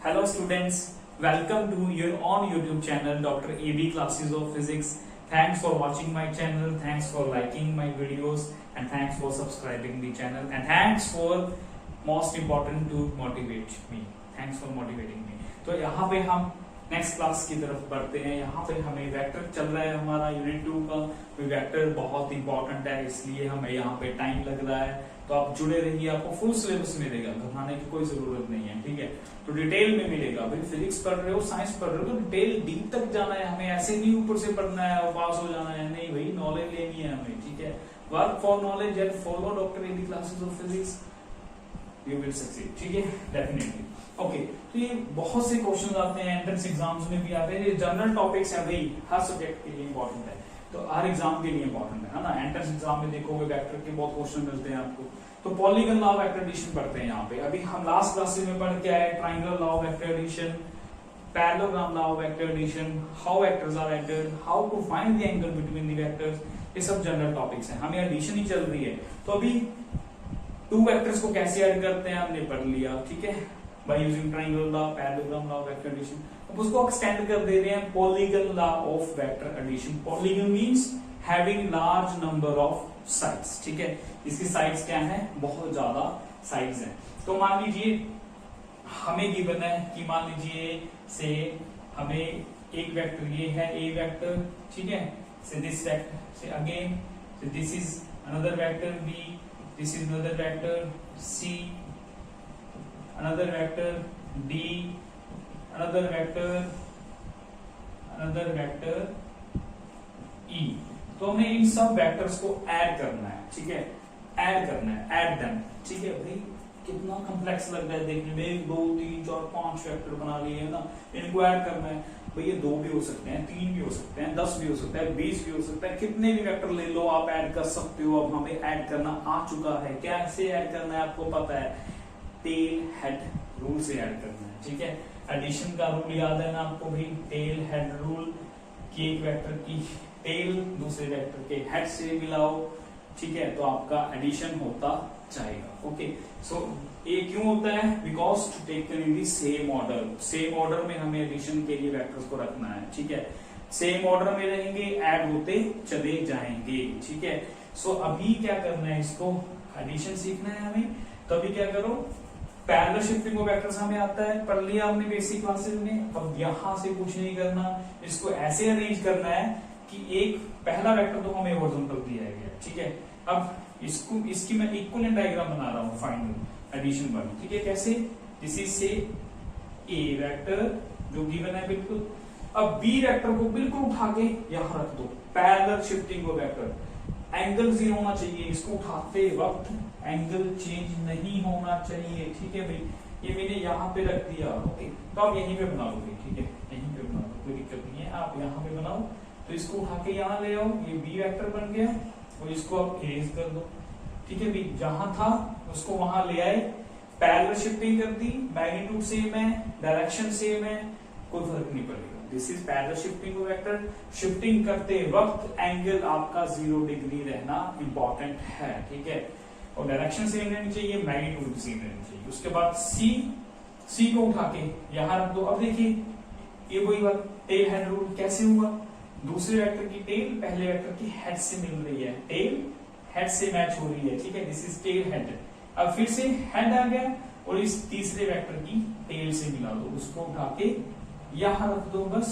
Hello students, welcome to your on YouTube channel Dr. AB Classes of Physics. Thanks for watching my channel, thanks for liking my videos and thanks for subscribing the channel and thanks for most important to motivate me. Thanks for motivating me. तो यहाँ पे हम next class की तरफ बढ़ते हैं। यहाँ पे हमें वेक्टर चल रहा है हमारा यूनिट 2 का। वेक्टर बहुत इंपॉर्टेंट है इसलिए हमें यहाँ पे टाइम लग रहा है, तो आप जुड़े रहिए। आपको फुल सिलेबस मिलेगा, घबराने की कोई जरूरत नहीं है, ठीक है। तो डिटेल में मिलेगा। भाई फिजिक्स पढ़ रहे हो, साइंस पढ़ रहे हो तो डिटेल डीप तक जाना है हमें। ऐसे नहीं ऊपर से पढ़ना है और पास हो जाना है, नहीं भाई, नॉलेज लेनी है हमें, ठीक है। Work for knowledge and follow doctor AB classes of physics, you will succeed, ठीक है, डेफिनेटली। ओके, तो ये बहुत से क्वेश्चन आते हैं, एंट्रेंस एग्जाम्स में भी आते हैं। ये जनरल टॉपिक्स है भाई, हर सब्जेक्ट के लिए इंपॉर्टेंट है, तो हर एग्जाम के लिए इंपॉर्टेंट है ना। एंट्रेंस एग्जाम में देखोगे वेक्टर के बहुत क्वेश्चन मिलते हैं आपको। तो polygon law of vector addition पढ़ते हैं यहाँ पे। अभी हम लास्ट क्लासेस में पढ़ के आए triangle law of vector addition, parallelogram law of vector addition, how vectors are added, how to find the angle between the vectors. ये सब जनरल टॉपिक्स हैं, हमें एडिशन ही चल रही है। तो अभी टू वेक्टर्स को कैसे ऐड करते हैं हमने पढ़ लिया, ठीक है, by using triangle law, parallelogram law of vector addition. अब उसको एक्सटेंड कर दे रहे हैं polygon law of vector addition. Polygon means having large number of sides, ठीक है। इसकी साइड्स क्या है, बहुत ज्यादा साइड्स हैं। तो मान लीजिए हमें गिवन है कि मान लीजिए से हमें एक वेक्टर ये है ए वेक्टर, ठीक है, से दिस वेक्टर से again so this is another vector b, this is another vector c, another vector d, another vector e। तो हमें इन सब वेक्टर्स को ऐड करना है, ठीक है, ऐड करना है, ऐड देम, ठीक है। भाई कितना कॉम्प्लेक्स लग रहा है देखने में, 1 2 3 4 5 वेक्टर बना लिए है ना, इनको ऐड करना है। भाई ये 2 भी हो सकते हैं, 3 भी हो सकते हैं, 10 भी हो सकता है, 20 भी हो सकता है, कितने भी वेक्टर ले लो आप ऐड कर सकते हो। अब हमें ऐड करना आ चुका है, कैसे ऐड करना है आपको पता है, टेल हेड रूल से ऐड करना है, ठीक है। एडिशन का रूल याद है ना आपको भाई, टेल हेड रूल की एक वेक्टर की टेल दूसरे वेक्टर के हेड से मिलाओ, ठीक है, तो आपका एडिशन होता जाएगा। ओके, सो ये क्यों होता है, because to taken in the same order. Same order में हमें एडिशन के लिए वेक्टर्स को रखना है, ठीक है। सेम ऑर्डर में रहेंगे, ऐड होते चले जाएंगे, ठीक है। सो अभी क्या करना है, इसको एडिशन सीखना है हमें। तो अभी क्या करो, पैरेलल शिफ्टिंग ऑफ वेक्टर्स हमें आता है, पढ़ लिया हमने बेसिक क्लासेस में। अब यहां से कुछ नहीं करना, इसको ऐसे अरेंज करना है कि एक पहला वेक्टर तो हमें हॉरिजॉन्टल दिया गया, ठीक है। अब इसकी मैं इक्विवेलेंट डायग्राम बना रहा हूं फाइनल एडिशन वाली, ठीक है। कैसे, दिस इज से ए वेक्टर जो गिवन है बिल्कुल। अब बी वेक्टर को बिल्कुल उठा के यहां रख दो, parallel shifting of vector. Angle 0 होना चाहिए, इसको उठाते वक्त एंगल चेंज नहीं होना चाहिए, ठीक है भाई। ये मैंने यहाँ पे रख दिया, ओके। तो आप यहीं पे बना लो, ठीक है, यहीं पे बना लो, कोई दिक्कत नहीं है, आप यहाँ पे बनाओ। तो इसको उठा के यहाँ ले आओ, ये बी वेक्टर बन गया और इसको आप इरेज कर दो, ठीक है भाई। जहां था उसको वहां ले आए, पैरेलल शिफ्टिंग कर दी, मैग्नीट्यूड सेम है, डायरेक्शन सेम है, कोई फर्क नहीं पड़ेगा। This is parallel shifting of vector. Shifting करते वक्त एंगल आपका 0 डिग्री रहना इंपॉर्टेंट है, ठीक है, और डायरेक्शन सेम रहनी चाहिए, मैग्नीट्यूड सेम रहनी चाहिए। उसके बाद सी को उठा के यहां रख दो। अब देखिए ये वही बात, टेल हेड रूल कैसे हुआ, दूसरे वेक्टर की टेल पहले वेक्टर की हेड से मिल रही है, टेल हेड से मैच हो रही है, ठीक है, दिस इज टेल हेड। अब फिर से हेड आ गया और इस तीसरे वेक्टर की टेल से मिला दो, उसको उठा के यहां रख दो, बस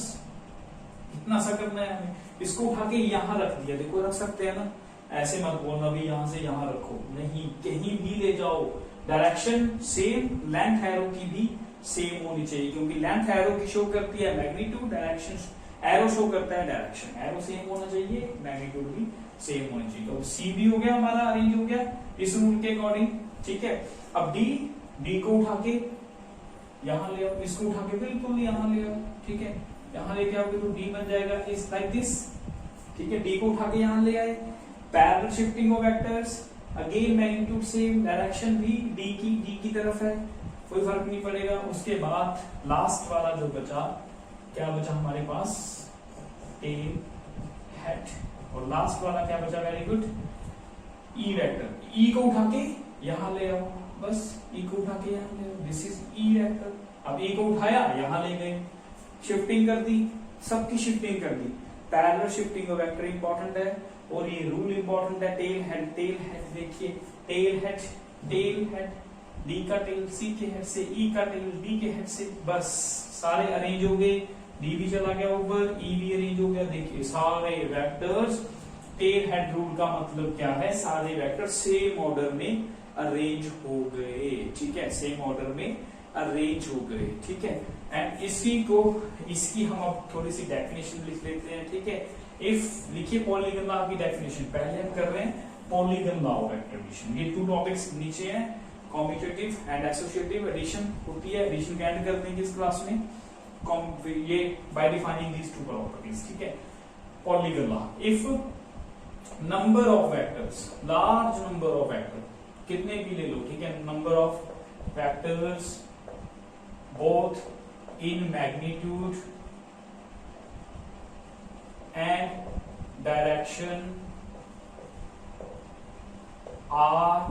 इतना सा करना है हमें। इसको उठा के यहां रख दिया, देखो रख सकते हैं ना, ऐसे मत बोलना भी यहां से यहां रखो, नहीं, कहीं भी ले जाओ, डायरेक्शन सेम, लेंथ एरो की भी सेम होनी चाहिए, क्योंकि लेंथ एरो की शो करती है मैग्नीट्यूड, डायरेक्शन एरो शो करता है डायरेक्शन। एरो सेम होना चाहिए, मैग्नीट्यूड भी सेम होनी चाहिए। तो सी भी हो गया हमारा, अरेंज हो गया इस रूल के अकॉर्डिंग, ठीक है। अब डी को उठा के यहां ले आओ, इसको उठा के बिल्कुल यहां ले आओ, ठीक है, यहां लेके आओगे तो डी बन जाएगा इस लाइक दिस, ठीक है। डी को उठा के यहां ले आए, parallel shifting of vectors, again magnitude same, direction भी डी की तरफ है, कोई फर्क नहीं पड़ेगा। उसके बाद लास्ट वाला जो बचा, क्या बचा हमारे पास, टेल हेड, और लास्ट वाला क्या बचा, वेरी गुड, ई वेक्टर। ई को उठा के यहां ले आओ, बस ई को उठा के यहां ले आओ, दिस इज ई वेक्टर, अब ई को उठाया यहां ले गए, शिफ्टिंग कर दी, सबकी शिफ्टिंग कर दी। Parallel shifting of vector important है और ये रूल इंपॉर्टेंट है। टेल हेड देखिए, टेल हेड डी का टेल सी के हेड से, ई का टेल डी के हेड से, बस सारे अरेंज हो गए। डी भी चला गया ऊपर, ई भी अरेंज हो गया। देखिए सारे वेक्टर्स, टेल हेड रूल का मतलब क्या है, सारे वेक्टर सेम ऑर्डर में अरेंज हो गए, ठीक है, सेम ऑर्डर में अरेंज हो गए, ठीक है। एंड इसकी हम अब थोड़ी सी डेफिनेशन लिख लेते हैं, ठीक है। इफ लिखिए पॉलीगन लॉ की डेफिनेशन, पहले हम कर रहे हैं polygon law of vector addition. ये 2 टॉपिक्स नीचे हैं, कॉम्यूटेटिव एंड एसोसिएटिव एडिशन होती है, एडिशन का एंड करते हैं इस क्लास में, ये बाय डिफाइनिंग दीस 2 प्रॉपर्टीज, ठीक है। Polygon law, if number of vectors, large number of vector, कितने भी ले लो, ठीक है, number of vectors both in magnitude and direction are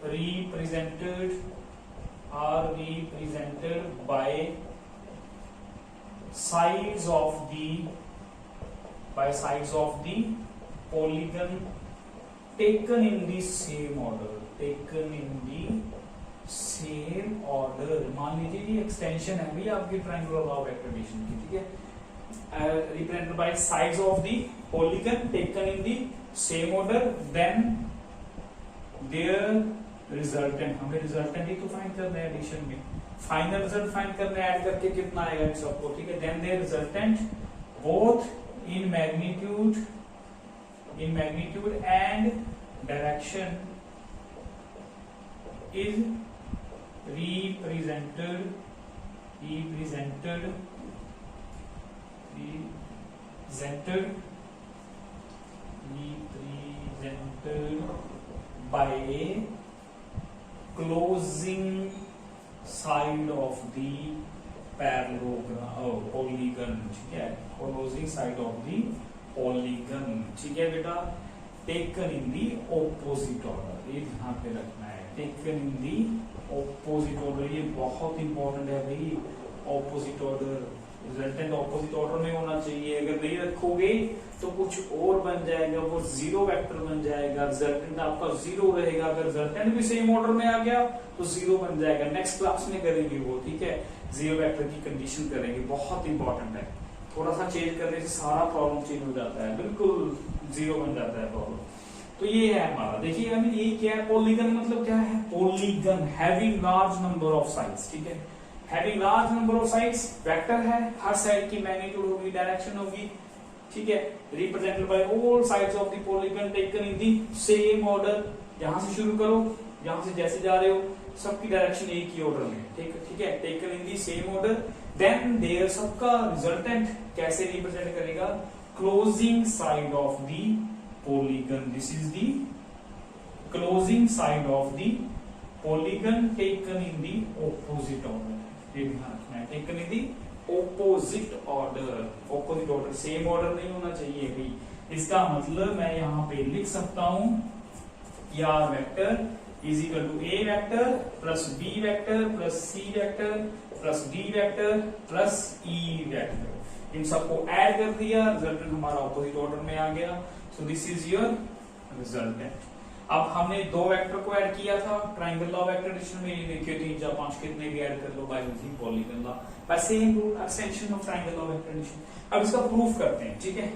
represented by sides of the polygon taken in the same order, same order. मान लीजिए ये extension है भी आपकी triangular law of vector addition की, ठीक है। Represented by sides of the polygon taken in the same order, then their resultant, हमें रिजल्टेंट ही तो फाइंड करना है एडिशन में, फाइनल रिजल्ट फाइंड करना है, ऐड करके कितना आएगा इन सबको, ठीक है। Then their resultant both in magnitude and direction is represented by a closing side of the polygon, ठीक है, closing side of the polygon, ठीक है बेटा। taken in the opposite order, ये ध्यान पे रखना है, taken in the opposite order, ये बहुत इंपॉर्टेंट है भाई। Opposite order, resultant opposite order में होना चाहिए, अगर नहीं रखोगे तो कुछ और बन जाएगा, वो जीरो वेक्टर बन जाएगा, रिजल्टेंट आपका जीरो रहेगा। अगर रिजल्टेंट भी सेम ऑर्डर में आ गया तो जीरो बन जाएगा। नेक्स्ट क्लास में करेंगे वो, ठीक है, जीरो वेक्टर की कंडीशन करेंगे, बहुत इंपॉर्टेंट है। थोड़ा सा चेंज करने से सारा प्रॉब्लम चेंज हो जाता है, बिल्कुल जीरो बन जाता है प्रॉब्लम। तो ये है हमारा, देखिए हमें ये क्या है, पॉलीगन मतलब क्या है, polygon having large number of sides, ठीक है, having large number of sides, vector है, हर साइड की मैग्नीट्यूड होगी, डायरेक्शन होगी, ठीक है, represented bye all sides of the polygon taken in the same order. यहां से शुरू करो, यहां से जैसे जा रहे हो, सबकी डायरेक्शन एक ही ऑर्डर में, ठीक है, taken in the same order. Then their सबका रिजल्टेंट कैसे रिप्रेजेंट करेगा, closing side of the polygon, this is the closing side of the polygon taken in the opposite order, ये ध्यान रखना है, taken in the opposite order, same order नहीं होना चाहिए भाई। इसका मतलब मैं यहाँ पे लिख सकता हूं कि R vector is equal to A vector plus B vector plus C vector plus D vector plus E vector, इन सबको ऐड कर दिया, रिजल्टेंट हमारा ऑपोजिट ऑर्डर में आ गया। So this is your resultant। अब हमने 2 वेक्टर को ऐड किया था ट्रायंगल लॉ वेक्टर एडिशन में, ये देखिए 3 4 5 कितने भी ऐड कर लो by using polygon law, by same rule extension of triangle law vector addition. अब इसका प्रूफ करते हैं, ठीक है,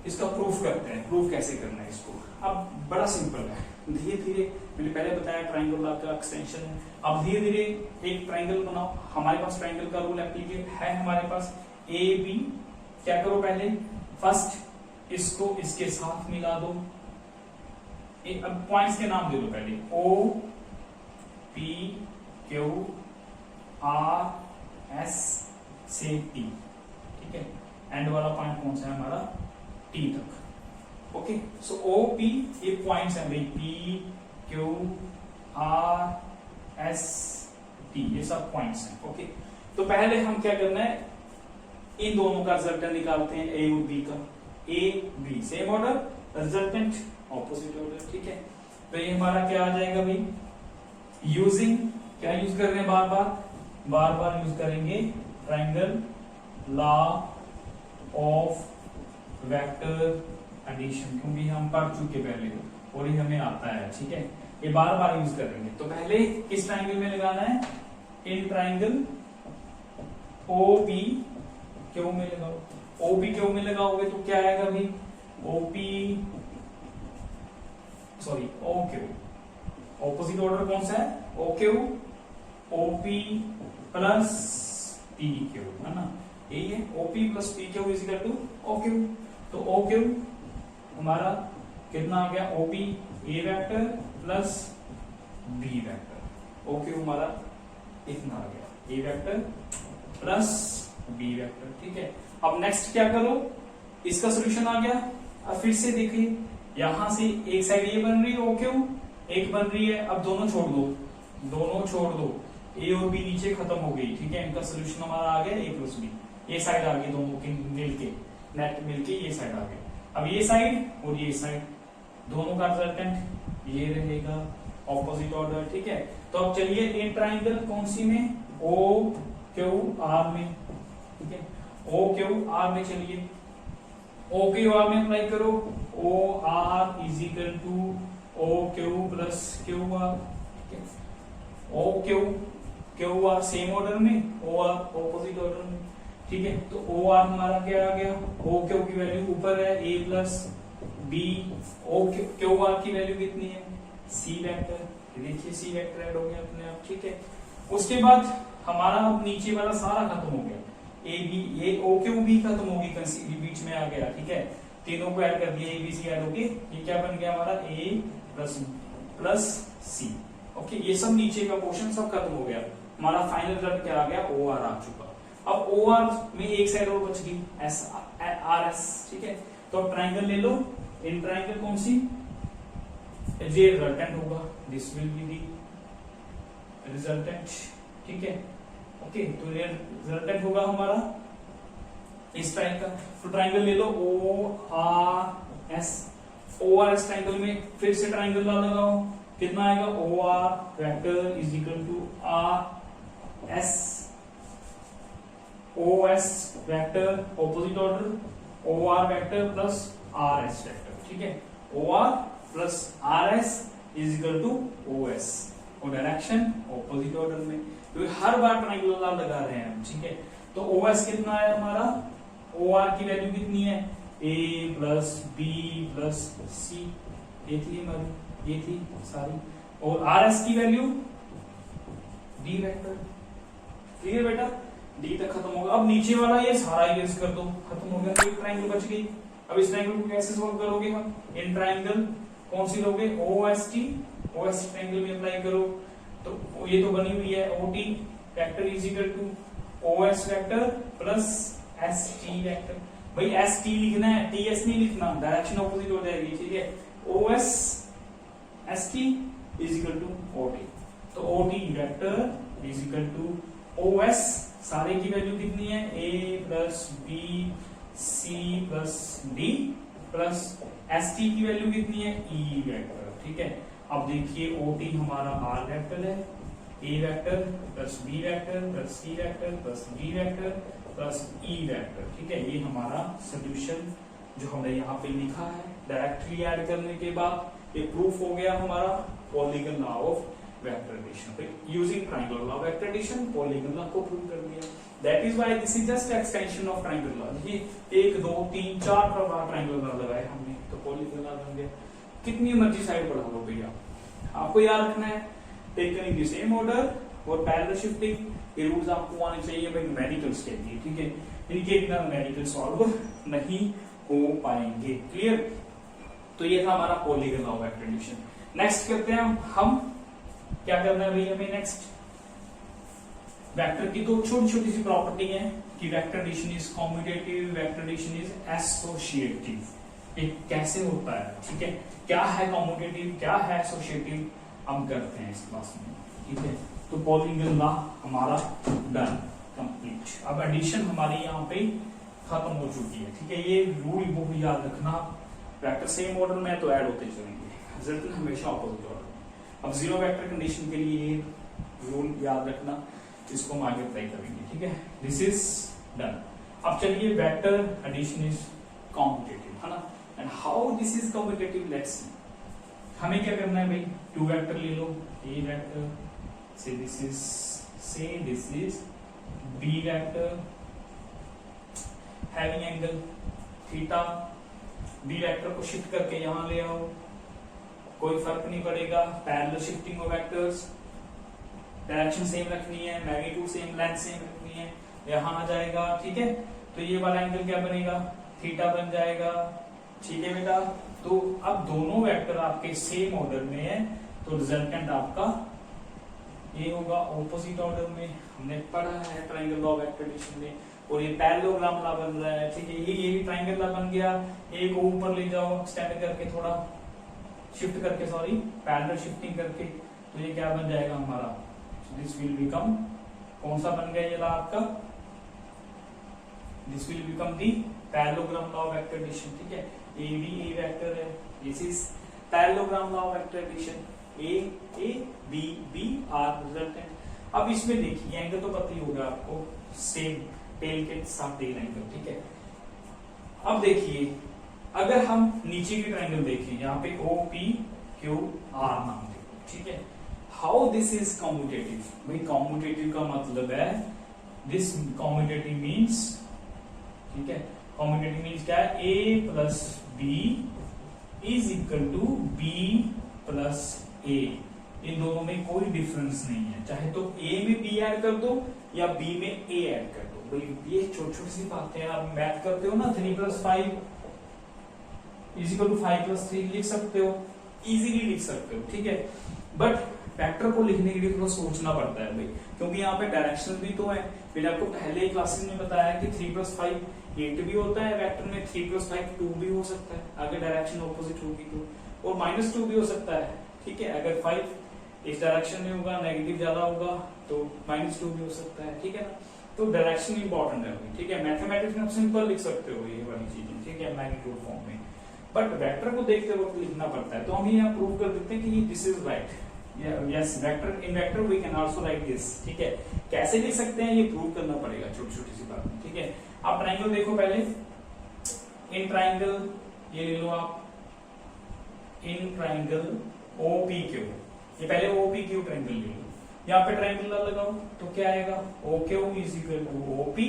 इसका प्रूफ करते हैं, प्रूफ कैसे करना है इसको। अब बड़ा सिंपल है, धीरे धीरे, मैंने पहले बताया ट्रायंगल लॉ का एक्सटेंशन है। अब धीरे धीरे एक ट्रायंगल बनाओ, हमारे पास ट्रायंगल का रूल एप्लीकेट है, हमारे पास ए बी, क्या करो पहले, फर्स्ट इसको इसके साथ मिला दो, अब पॉइंट्स के नाम दे दो पहले, O P Q R S से टी, ठीक है, एंड वाला पॉइंट कौन सा है हमारा, टी तक, ओके। सो ओ पी ये पॉइंट्स हैं भाई, P Q R S T, ये सब पॉइंट्स हैं, ओके। तो पहले हम क्या करना है, इन दोनों का रिजल्टेंट निकालते हैं, ए और बी का, A B same order, resultant opposite order, ठीक है। तो ये हमारा क्या आ जाएगा भाई, यूजिंग क्या यूज कर रहे हैं बार बार यूज करेंगे triangle law of vector addition, क्योंकि हम पढ़ चुके पहले और ये हमें आता है, ठीक है। ये बार बार यूज करेंगे। तो पहले किस ट्रायंगल में लगाना है, इन ट्रायंगल ओपी क्यू में लगाओ। ओपी क्यू में लगाओगे तो क्या आएगा भाई, OP sorry O Q, opposite order कौन सा है, O Q, OP plus P Q, है ना, यही है। OP plus P Q is equal to O Q. तो ओ क्यू हमारा कितना आ गया, OP A vector plus B vector. O Q हमारा इतना आ गया, A vector plus B vector, ठीक है। अब नेक्स्ट क्या करो, इसका सोल्यूशन आ गया। अब फिर से देखिए, यहां से एक साइड ये बन रही है ओ क्यू, एक बन रही है, अब दोनों छोड़ दो, ए और बी नीचे खत्म हो गई, ठीक है। इनका सोल्यूशन हमारा आ गया ए प्लस बी, ये साइड आ गई दोनों की मिलके, नेट मिलके ये साइड आ गई। अब ये साइड और ये साइड दोनों का रिजल्टेंट ये रहेगा, ऑपोजिट ऑर्डर, ठीक है। तो अब चलिए इन ट्राइंगल कौन सी में, ओ क्यू आर में, ठीक है। ओ क्यू आर में चलिए, ओ क्यू आर में अप्लाई करो, O R is equal to O Q plus Q R, ठीक है। O Q R same order में, ओ आर ऑपोजिट ऑर्डर में, ठीक है। तो ओ आर हमारा क्या आ गया, ओ क्यू की वैल्यू ऊपर है A plus B, O Q R की वैल्यू कितनी है, सी वेक्टर, देखिए सी वेक्टर ऐड हो गया अपने आप, ठीक है। उसके बाद हमारा नीचे वाला सारा खत्म हो गया, ए बी, ये ओ क्यू भी खत्म होगी, बीच में आ गया, ठीक है। तीनों को ऐड कर दिया, ए बी सी ऐड होके ये क्या बन गया हमारा, ए प्लस सी, ओके। ये सब नीचे का पोर्शन सब खत्म हो गया, हमारा फाइनल रिजल्ट क्या आ गया, ओ आर आ चुका। अब ओ आर में एक साइड और बच गई, एस आर एस, ठीक है। तो अब ट्राइंगल ले लो, इन ट्राइंगल कौन सी, ये रिजल्टेंट होगा, this will be the resultant, ठीक है, ओके। तो ये रिजल्टेंट होगा हमारा इस टाइप का। तो ट्राइंगल ले लो O R S, O R S triangle में फिर से ट्राइंगल लगाओ, कितना आएगा, O R vector is equal to R S, O S vector opposite order, O R vector plus R S vector, ठीक है। O R plus R S is equal to O S, और direction opposite order में, तो हर बार triangle लगा रहे हैं हम, ठीक है। तो ओ एस कितना है हमारा, ओ आर की वैल्यू कितनी है, ए प्लस बी प्लस सी, ये थी हमारी, ये थी सारी, और आर एस की वैल्यू डी वेक्टर, क्लियर बेटा, डी तक खत्म होगा। अब नीचे वाला ये सारा यूज कर दो, खत्म हो गया, एक ट्राइंगल बच गई। अब इस ट्राइंगल को कैसे सॉल्व करोगे हम, इन ट्राइंगल कौन सी लोगे, ओ एस टी ट्राइंगल में अप्लाई करो, तो ये तो बनी हुई है, O T vector is equal to O S vector plus S T vector. भाई एस टी लिखना है, टी एस नहीं लिखना, डायरेक्शन ऑपोजिट हो जाएगी, ठीक है। O S S T is equal to O T, तो O T vector is equal to O S, सारे की वैल्यू कितनी है, A plus B C plus D plus S T की वैल्यू कितनी है, ई वेक्टर, ठीक है। अब देखिए ओ टी हमारा आर वेक्टर है, A vector plus B vector plus C vector plus D vector plus E vector, ठीक है। ये हमारा सोल्यूशन जो हमने यहाँ पे लिखा है, डायरेक्टली ऐड करने के बाद ये प्रूफ हो गया हमारा polygon law of vector addition, using triangle law vector addition polygon law को प्रूव कर दिया। That is why this is just extension of triangle law. ये 1 2 3 4 बार ट्रायंगल लॉ लगाए हमने, तो पॉलीगन लॉ बन गया। कितनी मर्जी साइड बढ़ा लो भैया, आपको याद रखना है, taken in the same order और पैरेलल शिफ्टिंग, ये रूल्स आपको आने चाहिए भाई न्यूमेरिकल्स के लिए, ठीक है। इनके बिना न्यूमेरिकल सॉल्व नहीं हो पाएंगे, क्लियर। तो ये था हमारा polygon law vector addition. Next करते हैं हम क्या करना है भाई हमें, नेक्स्ट वेक्टर की तो छोटी छोटी सी प्रॉपर्टी है कि vector addition is commutative, vector addition is associative. ये कैसे होता है, ठीक है, क्या है कॉम्यूटेटिव, क्या है एसोसिएटिव, हम करते हैं इस क्लास में, ठीक है। तो पॉलीगन लॉ हमारा डन कंप्लीट। अब एडिशन हमारी यहाँ पे खत्म हो चुकी है, ठीक है। ये रूल बहुत याद रखना, वेक्टर सेम ऑर्डर में तो ऐड होते चलेंगे, रिजल्ट हमेशा ऑपोजिट ऑर्डर। अब जीरो वेक्टर कंडीशन के लिए रूल याद रखना, इसको हम आगे ट्राई करेंगे, ठीक है। This is done. अब चलिए वेक्टर एडिशन इज कॉम्पिटेटिव, है ना, and how this is commutative, let's see. हमें क्या करना है भाई, 2 वेक्टर ले लो, ए वेक्टर से this is B vector having angle theta, B vector को शिफ्ट करके यहां ले आओ, कोई फर्क नहीं पड़ेगा, parallel shifting of vectors, direction same रखनी है, मैग्नीट्यूड सेम, लेंथ सेम रखनी है, यहां आ जाएगा, ठीक है। तो ये वाला एंगल क्या बनेगा, थीटा बन जाएगा, ठीक है बेटा। तो अब दोनों वेक्टर आपके सेम ऑर्डर में है, तो रिजल्टेंट आपका ये होगा ऑपोजिट ऑर्डर में, हमने पढ़ा है ट्रायंगल लॉ वेक्टर एडिशन में। और ये पैरेललोग्राम ला बन रहा है, ठीक है, ये भी ट्रायंगल ला बन गया। एक को ऊपर ले जाओ एक्सटेंड करके, थोड़ा शिफ्ट करके, सॉरी पैरेलल शिफ्टिंग करके, तो ये क्या बन जाएगा हमारा, दिस विल बिकम, कौन सा बन गया ये ला आपका, this will become the parallelogram law vector addition, ठीक है। ए भी ए वेक्टर है, this is parallelogram law vector addition, A B B R resultant. अब इसमें देखिए एंगल तो पता ही होगा आपको, सेम टेल के साथ दे एंगल, ठीक है। अब देखिए अगर हम नीचे की ट्रायंगल देखें, यहाँ पे ओ पी क्यू आर नाम दे, ठीक है। हाउ दिस इज कॉम्यूटेटिव, भाई कॉम्यूटेटिव का मतलब है, दिस कॉम्यूटेटिव मीन्स, ठीक है, कॉम्यूटेटिव मीन्स क्या है, A plus B is equal to B plus A, इन दोनों में कोई डिफरेंस नहीं है, चाहे तो ए में बी ऐड कर दो या बी में ए ऐड कर दो। भाई ये छोटी छोटी सी बातें हैं, आप मैथ करते हो ना, 3 + 5 इज इक्वल टू 5 + 3 लिख सकते हो, इजीली लिख सकते हो, ठीक है। बट वेक्टर को लिखने के लिए थोड़ा सोचना पड़ता है भाई, क्योंकि यहाँ पे डायरेक्शन भी तो है। मैंने आपको पहले क्लासेस में बताया कि 3 + 5 8 भी होता है वेक्टर में, 3 + 5 2 भी हो सकता है अगर डायरेक्शन ऑपोजिट होगी तो, और -2 भी हो सकता है, ठीक है। अगर 5 इस डायरेक्शन में होगा, नेगेटिव ज्यादा होगा तो -2 भी हो सकता है, ठीक है ना। तो डायरेक्शन इंपॉर्टेंट है, ठीक है। मैथमेटिक्स में आप सिंपल लिख सकते हो ये वाली चीजें, ठीक है, मैग्नीट्यूड फॉर्म में, बट वेक्टर को देखते वक्त लिखना पड़ता है। तो हम यहाँ प्रूव कर देते हैं कि this is right, yes vector, in vector we can also write this, ठीक है। कैसे लिख सकते हैं ये प्रूव करना पड़ेगा छोटी छोटी सी बात में, ठीक है। आप ट्राइंगल देखो पहले, इन ट्राइंगल ये ले लो आप, इन ट्राइंगल OPQ, ये पहले OPQ ट्राइंगल ले लो, यहाँ पे ट्राइंगल लगाओ तो क्या आएगा, OQ is equal to OP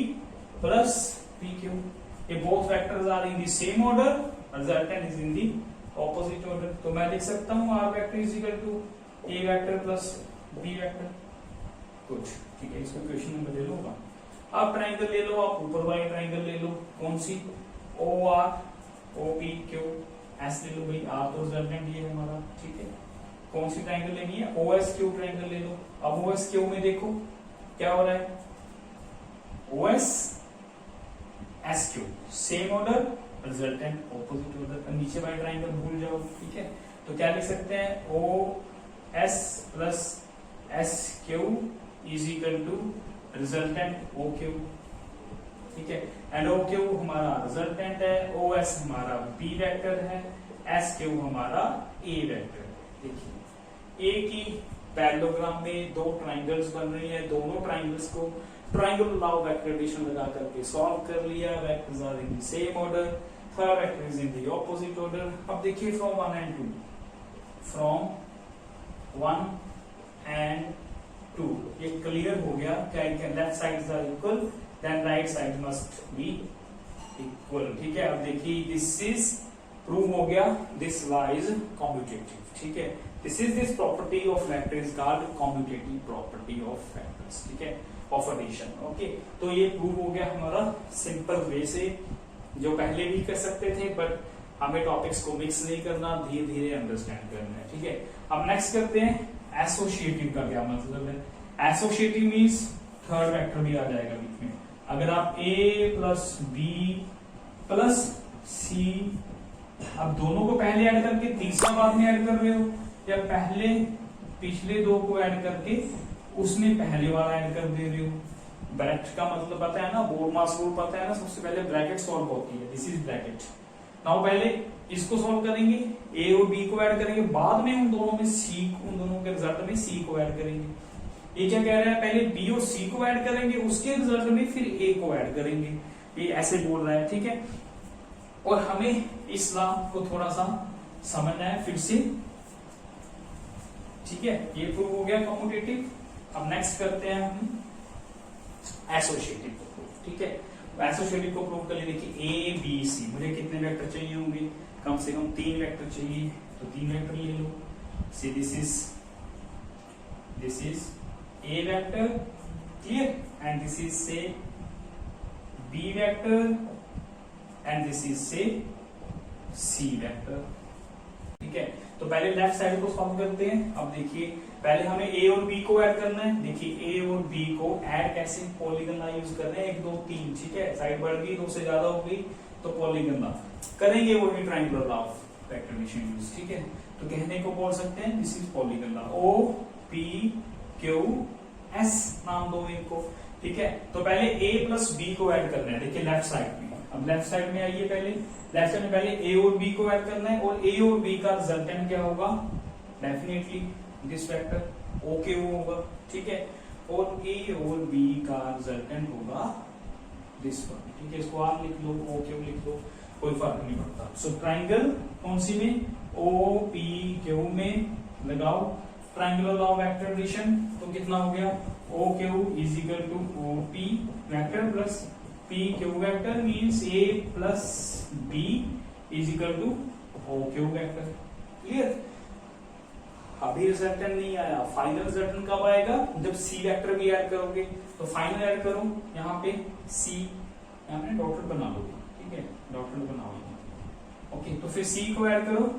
plus PQ, ये both vectors are in the same order, resultant is in the opposite order. तो मैं लिख सकता हूँ R vector is equal to A vector plus B vector, कुछ, ठीक है। इसको क्वेश्चन नंबर ले लो आप, ट्राइंगल ले लो आप, ऊपर वाली ट्राइंगल ले लो, कौन सी, OR OPQ S ले लो भाई, R तो रिजल्टेंट ये है हमारा, ठीक है। कौन सी ट्राइंगल लेनी है, OSQ ट्राइंगल ले लो। अब OSQ में देखो क्या हो रहा है, OS SQ same order, resultant opposite order, नीचे वाली ट्राइंगल भूल जाओ, ठीक है। तो क्या लिख सकते हैं, OS plus SQ is equal to resultant OQ, ठीक है। एंड OQ हमारा रिजल्टेंट है, OS हमारा B वेक्टर है, SQ हमारा A वेक्टर। देखिए एक ही पैरेललोग्राम में दो ट्राइंगल्स बन रही है, दोनों ट्राइंगल्स को ट्राइंगल लॉ वेक्टर एडिशन लगा करके सॉल्व कर लिया, vectors are in the same order, third vector is in the opposite order. अब देखिए फ्रॉम 1 and 2, फ्रॉम 1 and 2 ये क्लियर हो गया क्या, left sides are equal, then right side must be equal, ठीक है। अब देखिए दिस इज प्रूव हो गया, दिस लॉ इज कॉम्यूटेटिव, ठीक है। This is this property of vector is called commutative property of vectors, ठीक है, ऑफ एडिशन, ओके। तो ये प्रूव हो गया हमारा सिंपल वे से, जो पहले भी कर सकते थे, बट हमें टॉपिक्स को मिक्स नहीं करना, धीरे धीरे अंडरस्टैंड करना है, ठीक है। अब नेक्स्ट करते हैं एसोसिएटिव का क्या मतलब है। एसोसिएटिव मीन्स थर्ड वेक्टर भी आ जाएगा बीच में। अगर आप A plus B plus C, अब दोनों को पहले ऐड करके तीसरा बाद में ऐड कर रहे हो, या पहले पिछले दो को ऐड करके उसमें पहले वाला ऐड कर दे रहे हो। ब्रैकेट का मतलब पता है ना, बोरमास रूल पता है ना, सबसे पहले ब्रैकेट सॉल्व होती है, दिस इज ब्रैकेट। नाउ पहले इसको सॉल्व करेंगे, A और B को ऐड करेंगे, बाद में उन दोनों के रिजल्ट में C को ऐड करेंगे। ये क्या कह रहा है, पहले बी और सी को ऐड करेंगे, उसके रिजल्ट में फिर ए को ऐड करेंगे, ये ऐसे बोल रहा है, ठीक है। और हमें इस लॉ को थोड़ा सा समझना है फिर से, ठीक है। ये प्रूव हो गया कम्यूटेटिव। अब नेक्स्ट करते हैं हम एसोसिएटिव को प्रूव, ठीक है। एसोसिएटिव को प्रूव कर लिए, देखिए ए बी सी, मुझे कितने वेक्टर चाहिए होंगे, कम से कम 3 वेक्टर चाहिए, तो 3 वेक्टर ले लो। See this is A vector, clear, and this is say B vector, and this is say C vector, ठीक है। तो पहले लेफ्ट साइड को सॉल्व करते हैं। अब देखिए पहले हमें ए और बी को ऐड करना है, देखिए ए और बी को ऐड कैसे, पॉलीगन लॉ यूज कर रहे हैं, 1 2 3, ठीक है। साइड बढ़ गई, 2 से ज्यादा हो गई तो पॉलीगन लॉ करेंगे, वही triangular law of vector use, ठीक है। तो कहने को बोल सकते हैं this is polygon law, O P Q S नाम दो इनको, ठीक है। तो पहले ए प्लस बी को ऐड करना है, देखिए लेफ्ट साइड में। अब लेफ्ट साइड में आइए, पहले लेफ्ट साइड में पहले ए और बी को ऐड करना है, और ए और बी का रिजल्टेंट क्या होगा, definitely this vector O Q होगा, ठीक है। और ए और बी का रिजल्टेंट होगा दिस वन, ठीक है। इसको आप लिख लो, ओ क्यू लिख लो, कोई फर्क नहीं पड़ता। सो ट्राइंगल कौन सी में, ओ पी क्यू में लगाओ triangular law of vector addition, तो कितना हो गया, O Q is equal to O P vector plus P Q vector, means A plus B is equal to O Q vector, clear. अभी resultant नहीं आया, final resultant कब आएगा, जब सी वेक्टर भी ऐड करोगे। तो फाइनल ऐड करो, यहाँ पे सी, यहाँ पे डॉटेड बना लो, ठीक है, डॉटेड बनाओ, ओके। तो फिर सी को ऐड करो,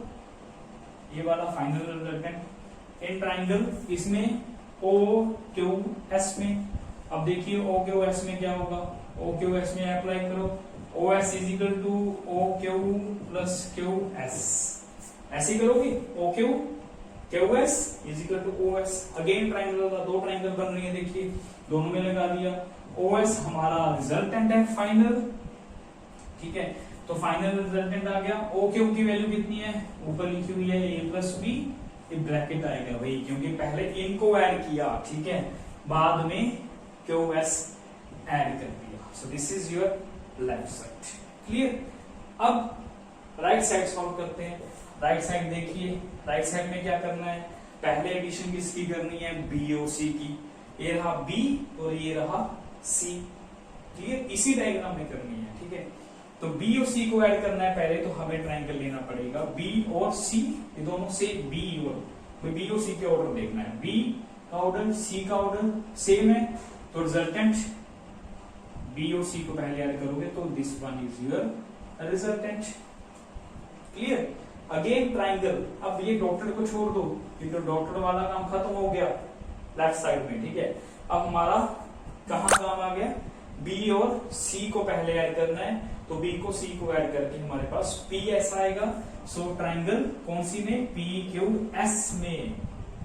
ये वाला फाइनल रिजल्टेंट इन ट्राइंगल, इसमें ओ क्यू एस में। अब देखिए ओ क्यू एस में क्या होगा, ओ क्यू एस में अप्लाई करो, O S is equal to O Q plus Q S, ऐसे करोगे, O Q Q S is equal to O S. Again triangle का 2 ट्राइंगल बन रही है, देखिए दोनों में लगा दिया। ओ एस हमारा रिजल्टेंट है फाइनल, ठीक है। तो फाइनल रिजल्टेंट आ गया। ओ क्यू की वैल्यू कितनी है, ऊपर लिखी हुई है ए प्लस बी, ये ब्रैकेट आएगा भाई, क्योंकि पहले इनको ऐड किया, ठीक है, बाद में क्यू एस ऐड कर दिया। सो this is your left side, clear. अब राइट साइड सॉल्व करते हैं। राइट साइड देखिए, राइट साइड में क्या करना है, पहले एडिशन किसकी करनी है, बी और सी की। ये रहा बी और ये रहा सी, क्लियर, इसी डायग्राम में करनी है, ठीक है। तो बी और सी को ऐड करना है पहले, तो हमें ट्रायंगल लेना पड़ेगा बी और सी, ये दोनों से बी और सी के ऑर्डर देखना है, बी का ऑर्डर सी का ऑर्डर सेम है, तो रिजल्टेंट बी और सी को पहले ऐड करोगे तो this one is your resultant, clear. Again triangle, अब ये डॉटेड को छोड़ दो, ये तो डॉटेड वाला काम खत्म हो गया लेफ्ट साइड में, ठीक है। अब हमारा कहां काम आ गया, बी और सी को पहले ऐड करना है, तो बी को सी को ऐड करके हमारे पास पी एस आएगा। सो ट्राइंगल कौन सी में, पी क्यू एस में,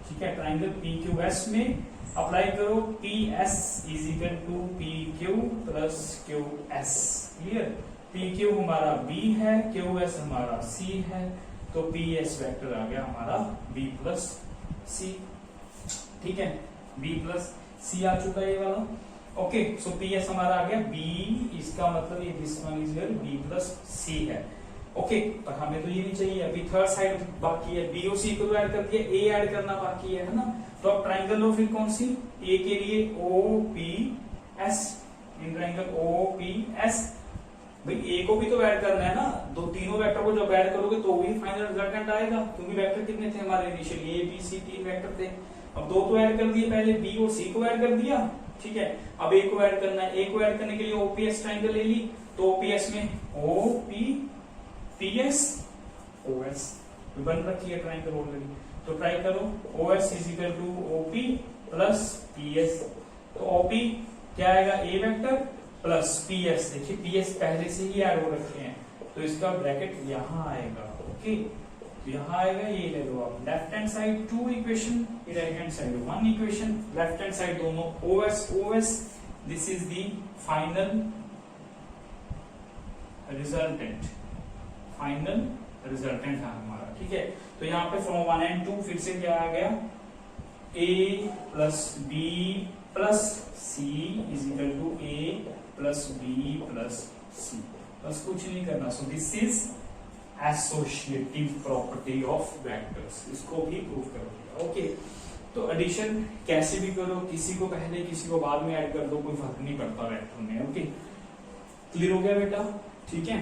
ठीक है। ट्राइंगल पी क्यू एस में अप्लाई करो, P S is equal to P Q plus Q S, clear. P Q हमारा बी है, क्यू एस हमारा सी है, तो पी एस वेक्टर आ गया हमारा बी प्लस सी, ठीक है, बी प्लस सी आ चुका है ये वाला, ओके। सो पी एस हमारा आ गया बी, इसका मतलब ये this one is your B plus C है, ओके। पर हमें तो ये नहीं चाहिए, अभी थर्ड साइड बाकी है, बी और सी को ऐड कर दिया, ए ऐड करना बाकी है ना। तो अब ट्राइंगल लो फिर कौन सी, ए के लिए O P S, in triangle O P S, भाई ए को भी तो ऐड करना है ना, दो तीनों वेक्टर को जब ऐड करोगे तो भी फाइनल रिजल्टेंट आएगा, क्योंकि वेक्टर कितने थे हमारे initially, A B C 3 vector थे। अब 2 तो ऐड कर दिए पहले, बी और सी को ऐड कर दिया, ठीक है। अब ए को ऐड करना है, ए को ऐड करने के लिए ओपीएस ट्राइंगल ले ली, तो ओपीएस में O P P S O S बन रखी है ट्राइंगल ऑलरेडी, तो ट्राई करो, O S is equal to OP plus P S, तो ओपी क्या आएगा, A vector plus P S, देखिए पी एस पहले से ही ऐड हो रखे हैं, तो इसका ब्रैकेट यहां आएगा, ओके। तो यहां आएगा, ये ले लो आप, left hand side 2 equation, right hand side 1 equation, left hand side दोनों OS, this is the final resultant, final resultant है हमारा, ठीक है। तो यहाँ पे फ्रॉम 1 and 2 फिर से क्या आ गया, A plus B plus C is equal to A plus B plus C. बस कुछ नहीं करना। So this is associative property of vectors, इसको भी प्रूव करोगे। ओके, तो एडिशन कैसे भी करो, किसी को पहले किसी को बाद में ऐड कर दो, कोई फर्क नहीं पड़ता वेक्टर में। ओके, क्लियर हो गया बेटा? ठीक है।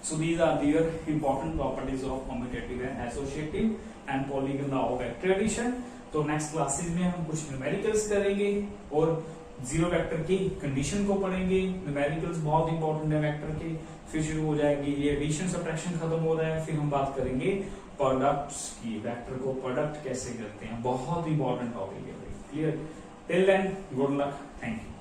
So these are their important properties of commutative and associative and polygon law of vector addition. तो नेक्स्ट क्लासेस में हम कुछ न्यूमेरिकल्स करेंगे और जीरो वेक्टर की कंडीशन को पढ़ेंगे। न्यूमेरिकल्स बहुत इंपॉर्टेंट है वेक्टर के। फिर शुरू हो जाएगी ये एडिशन सब्ट्रैक्शन खत्म हो रहा है, फिर हम बात करेंगे प्रोडक्ट्स की, वेक्टर को प्रोडक्ट कैसे करते हैं, बहुत इंपॉर्टेंट टॉपिक है। Clear? Till then good luck, thank you.